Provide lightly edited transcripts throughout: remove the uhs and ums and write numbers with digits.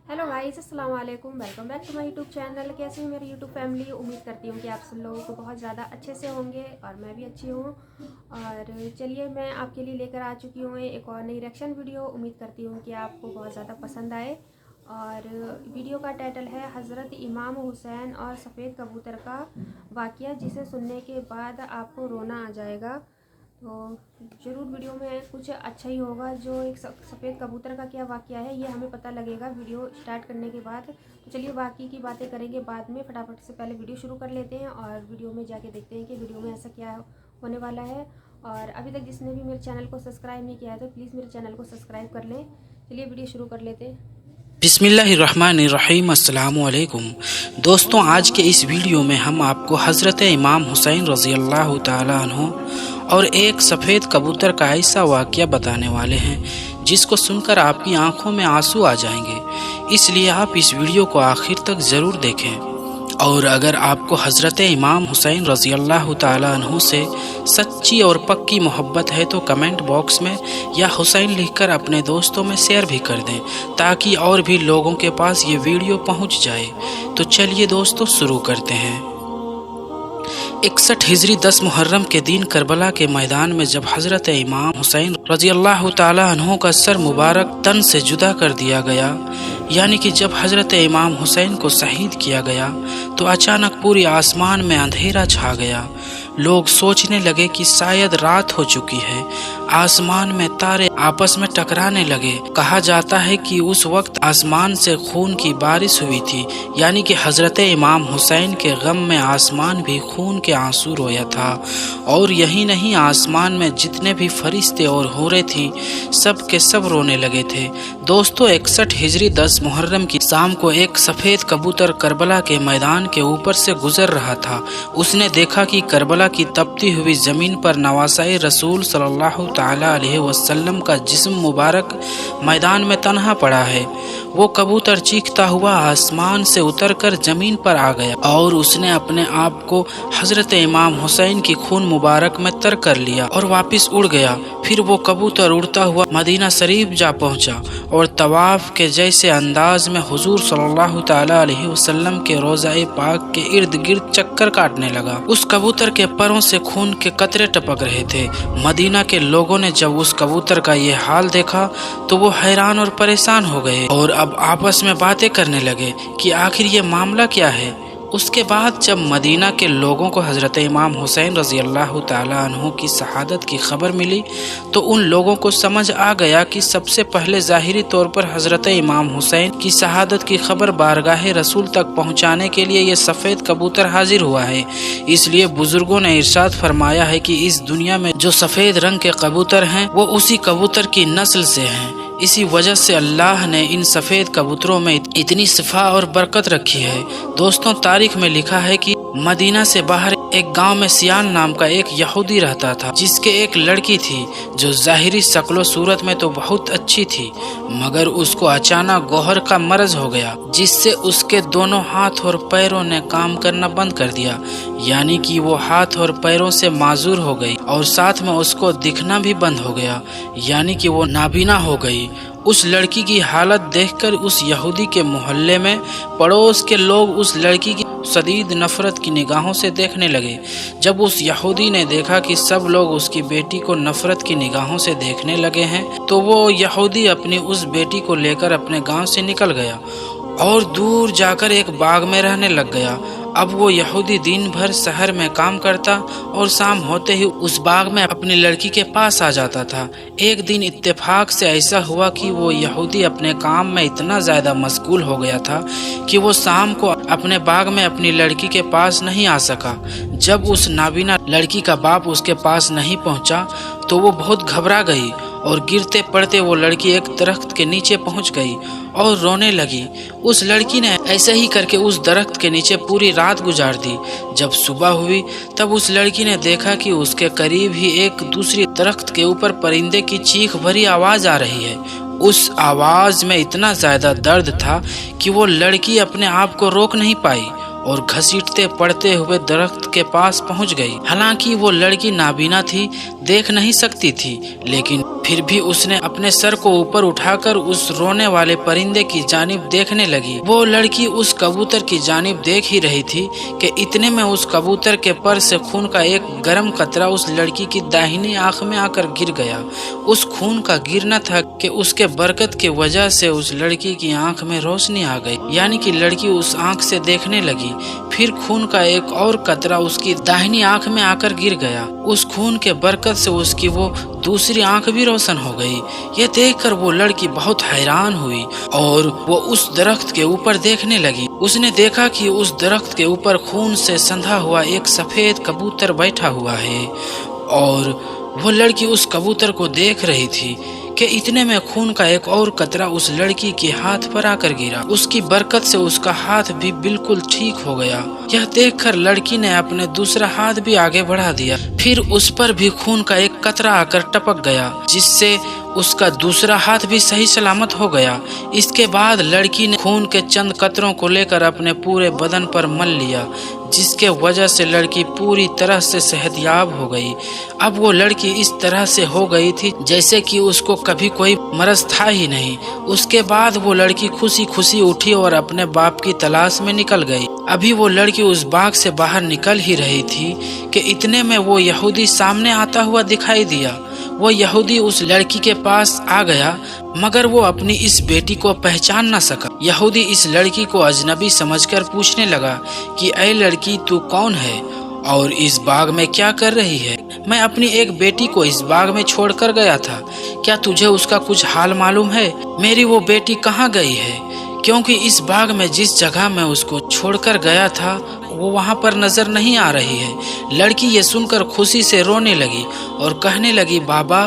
Hello guys, अस्सलाम वालेकुम। Welcome back to my YouTube channel. कैसे हैं मेरी यूट्यूब फैमिली? उम्मीद करती हूँ कि आप सब लोगों को बहुत ज़्यादा अच्छे से होंगे और मैं भी अच्छी हूँ। और चलिए, मैं आपके लिए लेकर आ चुकी हूँ एक और नई रिएक्शन वीडियो। उम्मीद करती हूँ कि आपको बहुत ज़्यादा पसंद आए। और वीडियो का टाइटल है हज़रत इमाम हुसैन और सफ़ेद कबूतर का वाक़या, जिसे सुनने के बाद आपको रोना आ जाएगा। तो ज़रूर वीडियो में कुछ अच्छा ही होगा। जो एक सफ़ेद कबूतर का क्या वाक़या है, ये हमें पता लगेगा वीडियो स्टार्ट करने के बाद। तो चलिए, बाकी की बातें करेंगे बाद में। फटाफट से पहले वीडियो शुरू कर लेते हैं और वीडियो में जाके देखते हैं कि वीडियो में ऐसा क्या होने वाला है। और अभी तक जिसने भी मेरे चैनल को सब्सक्राइब नहीं किया है तो प्लीज़ मेरे चैनल को सब्सक्राइब कर लें। चलिए वीडियो शुरू कर लेते हैं। बिस्मिल्लाहिर्रहमानिर्रहीम, अस्सलामु अलैकुम। दोस्तों, आज के इस वीडियो में हम आपको हज़रत इमाम हुसैन रज़ी अल्लाह ताला अन्हु और एक सफ़ेद कबूतर का ऐसा वाक़या बताने वाले हैं जिसको सुनकर आपकी आंखों में आंसू आ जाएंगे। इसलिए आप इस वीडियो को आखिर तक ज़रूर देखें। और अगर आपको हज़रत इमाम हुसैन रज़ी अल्लाह ताला अन्हु से सच्ची और पक्की मोहब्बत है तो कमेंट बॉक्स में या हुसैन लिखकर अपने दोस्तों में शेयर भी कर दें, ताकि और भी लोगों के पास ये वीडियो पहुंच जाए। तो चलिए दोस्तों, शुरू करते हैं। 61 हिजरी 10 मुहर्रम के दिन करबला के मैदान में जब हज़रत इमाम हुसैन रज़ी अल्लाह ताला अन्हु का सर मुबारक तन से जुदा कर दिया गया, यानी कि जब हज़रत इमाम हुसैन को शहीद किया गया, तो अचानक पूरी आसमान में अंधेरा छा गया। लोग सोचने लगे कि शायद रात हो चुकी है। आसमान में तारे आपस में टकराने लगे। कहा जाता है कि उस वक्त आसमान से खून की बारिश हुई थी, यानी कि हज़रत इमाम हुसैन के गम में आसमान भी खून के आंसू रोया था। और यही नहीं, आसमान में जितने भी फरिश्ते और हूरें थीं, सब के सब रोने लगे थे। दोस्तों, 61 हिजरी 10 मुहर्रम की शाम को एक सफ़ेद कबूतर करबला के मैदान के ऊपर से गुजर रहा था। उसने देखा कि करबला की तपती हुई ज़मीन पर नवासाए रसूल सल्लल्लाहु ताला अलैहि वसल्लम का जिस्म मुबारक मैदान में तन्हा पड़ा है। वो कबूतर चीखता हुआ आसमान से उतरकर ज़मीन पर आ गया और उसने अपने आप को हज़रत इमाम हुसैन की खून मुबारक में तर कर लिया और वापस उड़ गया। फिर वो कबूतर उड़ता हुआ मदीना शरीफ जा पहुंचा और तवाफ के जैसे अंदाज में हुजूर सल्लल्लाहु ताला अलैहि वसल्लम के रोज़ाए पाक के इर्द गिर्द चक्कर काटने लगा। उस कबूतर के परों से खून के कतरे टपक रहे थे। मदीना के लोगों ने जब उस कबूतर का ये हाल देखा तो वो हैरान और परेशान हो गए और अब आपस में बातें करने लगे कि आखिर ये मामला क्या है। उसके बाद जब मदीना के लोगों को हज़रत इमाम हुसैन रज़ी अल्लाह ताला अन्हु की शहादत की खबर मिली, तो उन लोगों को समझ आ गया कि सबसे पहले ज़ाहिरी तौर पर हज़रत इमाम हुसैन की शहादत की खबर बारगाह रसूल तक पहुंचाने के लिए ये सफ़ेद कबूतर हाजिर हुआ है। इसलिए बुजुर्गों ने इरशाद फरमाया है कि इस दुनिया में जो सफ़ेद रंग के कबूतर हैं वो उसी कबूतर की नस्ल से हैं। इसी वजह से अल्लाह ने इन सफ़ेद कबूतरों में इतनी शिफा और बरकत रखी है। दोस्तों, तारीख में लिखा है कि मदीना से बाहर एक गांव में सियान नाम का एक यहूदी रहता था, जिसके एक लड़की थी जो ज़ाहिरी शक्ल सूरत में तो बहुत अच्छी थी, मगर उसको अचानक गौहर का मर्ज हो गया, जिससे उसके दोनों हाथ और पैरों ने काम करना बंद कर दिया, यानी कि वो हाथ और पैरों से माजूर हो गई और साथ में उसको दिखना भी बंद हो गया, यानी कि वो नाबीना हो गई। उस लड़की की हालत देखकर उस यहूदी के मोहल्ले में पड़ोस के लोग उस लड़की की शदीद नफरत की निगाहों से देखने लगे। जब उस यहूदी ने देखा कि सब लोग उसकी बेटी को नफरत की निगाहों से देखने लगे हैं, तो वो यहूदी अपनी उस बेटी को लेकर अपने गांव से निकल गया और दूर जाकर एक बाग में रहने लग गया। अब वो यहूदी दिन भर शहर में काम करता और शाम होते ही उस बाग में अपनी लड़की के पास आ जाता था। एक दिन इत्तेफाक से ऐसा हुआ कि वो यहूदी अपने काम में इतना ज़्यादा मशगूल हो गया था कि वो शाम को अपने बाग में अपनी लड़की के पास नहीं आ सका। जब उस नाबीना लड़की का बाप उसके पास नहीं पहुंचा तो वो बहुत घबरा गई और गिरते पड़ते वो लड़की एक दरख्त के नीचे पहुंच गई और रोने लगी। उस लड़की ने ऐसे ही करके उस दरख्त के नीचे पूरी रात गुजार दी। जब सुबह हुई तब उस लड़की ने देखा कि उसके करीब ही एक दूसरी दरख्त के ऊपर परिंदे की चीख भरी आवाज़ आ रही है। उस आवाज़ में इतना ज़्यादा दर्द था कि वो लड़की अपने आप को रोक नहीं पाई और घसीटते पड़ते हुए दरख्त के पास पहुंच गई। हालांकि वो लड़की नाबीना थी, देख नहीं सकती थी, लेकिन फिर भी उसने अपने सर को ऊपर उठाकर उस रोने वाले परिंदे की जानिब देखने लगी। वो लड़की उस कबूतर की जानिब देख ही रही थी कि इतने में उस कबूतर के पर से खून का एक गर्म कतरा उस लड़की की दाहिनी आंख में आकर गिर गया। उस खून का गिरना था कि उसके बरकत की वजह से उस लड़की की आंख में रोशनी आ गई, यानी कि लड़की उस आंख से देखने लगी। फिर खून का एक और कतरा उसकी दाहिनी आंख में आकर गिर गया। उस खून के बरकत से उसकी वो दूसरी आंख भी रोशन हो गई। यह देखकर वो लड़की बहुत हैरान हुई और वो उस दरख्त के ऊपर देखने लगी। उसने देखा कि उस दरख्त के ऊपर खून से संधा हुआ एक सफेद कबूतर बैठा हुआ है और वो लड़की उस कबूतर को देख रही थी कि इतने में खून का एक और कतरा उस लड़की के हाथ पर आकर गिरा। उसकी बरकत से उसका हाथ भी बिल्कुल ठीक हो गया। यह देखकर लड़की ने अपने दूसरा हाथ भी आगे बढ़ा दिया। फिर उस पर भी खून का एक कतरा आकर टपक गया, जिससे उसका दूसरा हाथ भी सही सलामत हो गया। इसके बाद लड़की ने खून के चंद कतरों को लेकर अपने पूरे बदन पर मल लिया, जिसके वजह से लड़की पूरी तरह से सेहतयाब हो गई। अब वो लड़की इस तरह से हो गई थी जैसे कि उसको कभी कोई मरज था ही नहीं। उसके बाद वो लड़की खुशी खुशी उठी और अपने बाप की तलाश में निकल गई। अभी वो लड़की उस बाग से बाहर निकल ही रही थी कि इतने में वो यहूदी सामने आता हुआ दिखाई दिया। वो यहूदी उस लड़की के पास आ गया, मगर वो अपनी इस बेटी को पहचान न सका। यहूदी इस लड़की को अजनबी समझकर पूछने लगा कि ऐ लड़की, तू कौन है और इस बाग में क्या कर रही है? मैं अपनी एक बेटी को इस बाग में छोड़कर गया था। क्या तुझे उसका कुछ हाल मालूम है? मेरी वो बेटी कहाँ गई है? क्योंकि इस बाग में जिस जगह मैं उसको छोड़कर गया था वो वहाँ पर नजर नहीं आ रही है। लड़की ये सुनकर खुशी से रोने लगी और कहने लगी, बाबा,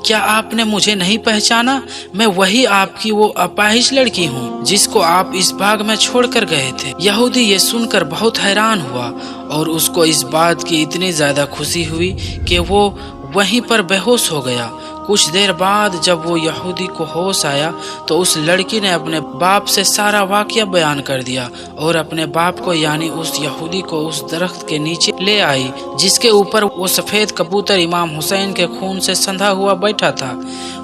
क्या आपने मुझे नहीं पहचाना? मैं वही आपकी वो अपाहिज लड़की हूँ जिसको आप इस बाग में छोड़कर गए थे। यहूदी ये सुनकर बहुत हैरान हुआ और उसको इस बात की इतनी ज्यादा खुशी हुई कि वो वहीं पर बेहोश हो गया। कुछ देर बाद जब वो यहूदी को होश आया तो उस लड़की ने अपने बाप से सारा वाकया बयान कर दिया और अपने बाप को यानी उस यहूदी को उस दरख्त के नीचे ले आई जिसके ऊपर वो सफेद कबूतर इमाम हुसैन के खून से संधा हुआ बैठा था।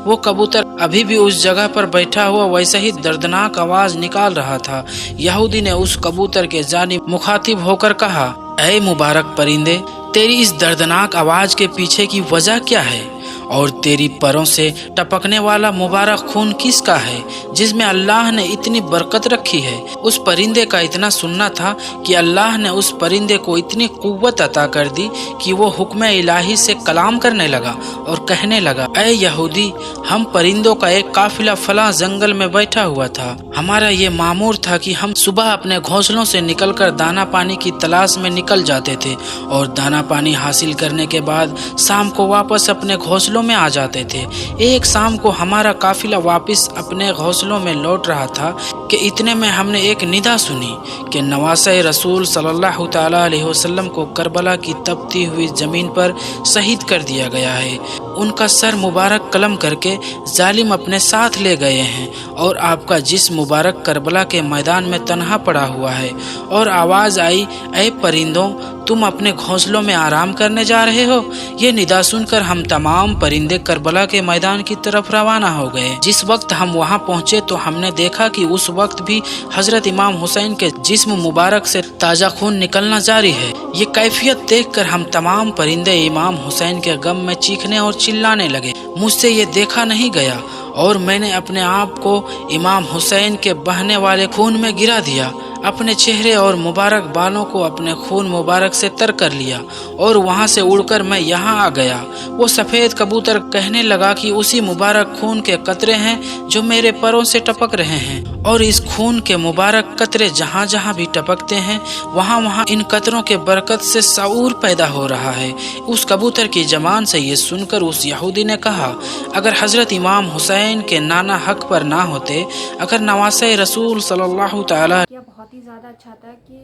वो कबूतर अभी भी उस जगह पर बैठा हुआ वैसे ही दर्दनाक आवाज निकाल रहा था। यहूदी ने उस कबूतर के जानिब मुखातिब होकर कहा, ऐ मुबारक परिंदे, तेरी इस दर्दनाक आवाज के पीछे की वजह क्या है और तेरी परों से टपकने वाला मुबारक खून किसका है जिसमें अल्लाह ने इतनी बरकत रखी है? उस परिंदे का इतना सुनना था कि अल्लाह ने उस परिंदे को इतनी कुव्वत अता कर दी कि वो हुक्म इलाही से कलाम करने लगा और कहने लगा, ऐ यहूदी, हम परिंदों का एक काफिला फला जंगल में बैठा हुआ था। हमारा ये मामूर था कि हम सुबह अपने घोंसलों से निकलकर दाना पानी की तलाश में निकल जाते थे और दाना पानी हासिल करने के बाद शाम को वापस अपने घोंसलों में आ जाते थे। एक शाम को हमारा काफिला वापस अपने घोंसलों में लौट रहा था कि इतने में हमने एक निदा सुनी कि नवासे रसूल सल्लल्लाहु तआला अलैहि वसल्लम को करबला की तपती हुई जमीन पर शहीद कर दिया गया है। उनका सर मुबारक कलम करके जालिम अपने साथ ले गए हैं और आपका जिस्म मुबारक करबला के मैदान में तन्हा पड़ा हुआ है। और आवाज आई, ऐ परिंदों, तुम अपने घोंसलों में आराम करने जा रहे हो? ये निदा सुनकर हम तमाम परिंदे करबला के मैदान की तरफ रवाना हो गए। जिस वक्त हम वहां पहुंचे तो हमने देखा कि उस वक्त भी हजरत इमाम हुसैन के जिस्म मुबारक से ताजा खून निकलना जारी है। ये कैफियत देखकर हम तमाम परिंदे इमाम हुसैन के गम में चीखने और चिल्लाने लगे। मुझसे ये देखा नहीं गया और मैंने अपने आप को इमाम हुसैन के बहने वाले खून में गिरा दिया। अपने चेहरे और मुबारक बालों को अपने खून मुबारक से तर कर लिया और वहां से उड़कर मैं यहाँ आ गया। वो सफेद कबूतर कहने लगा कि उसी मुबारक खून के कतरे हैं जो मेरे परों से टपक रहे हैं और इस खून के मुबारक कतरे जहाँ जहाँ भी टपकते हैं वहाँ वहाँ इन कतरों के बरकत से शऊर पैदा हो रहा है। उस कबूतर की जबान से ये सुनकर उस यहूदी ने कहा, अगर हजरत इमाम हुसैन के नाना हक पर ना होते, अगर नवासे रसूल सल्लल्लाहु तआला बहुत ही ज़्यादा अच्छा था कि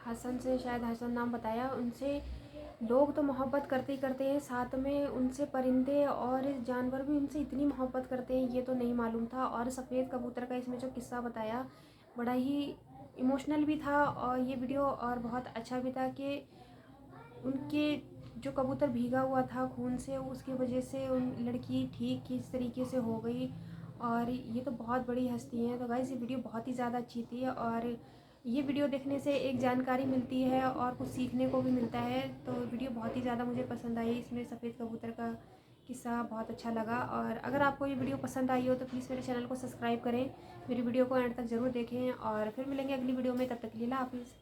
हसन से, शायद हसन नाम बताया, उनसे लोग तो मोहब्बत करते ही करते हैं, साथ में उनसे परिंदे और जानवर भी उनसे इतनी मोहब्बत करते हैं, ये तो नहीं मालूम था। और सफ़ेद कबूतर का इसमें जो किस्सा बताया बड़ा ही इमोशनल भी था और ये वीडियो और बहुत अच्छा भी था कि उनके जो कबूतर भीगा हुआ था खून से, उसकी वजह से उन लड़की ठीक किस तरीके से हो गई। और ये तो बहुत बड़ी हस्ती हैं। तो गाइस ये वीडियो बहुत ही ज़्यादा अच्छी थी, और ये वीडियो देखने से एक जानकारी मिलती है और कुछ सीखने को भी मिलता है। तो वीडियो बहुत ही ज़्यादा मुझे पसंद आई। इसमें सफ़ेद कबूतर का किस्सा बहुत अच्छा लगा। और अगर आपको ये वीडियो पसंद आई हो तो प्लीज़ मेरे चैनल को सब्सक्राइब करें, मेरी वीडियो को एंड तक ज़रूर देखें, और फिर मिलेंगे अगली वीडियो में। तब तक के लिए अल्लाह हाफ़िज़।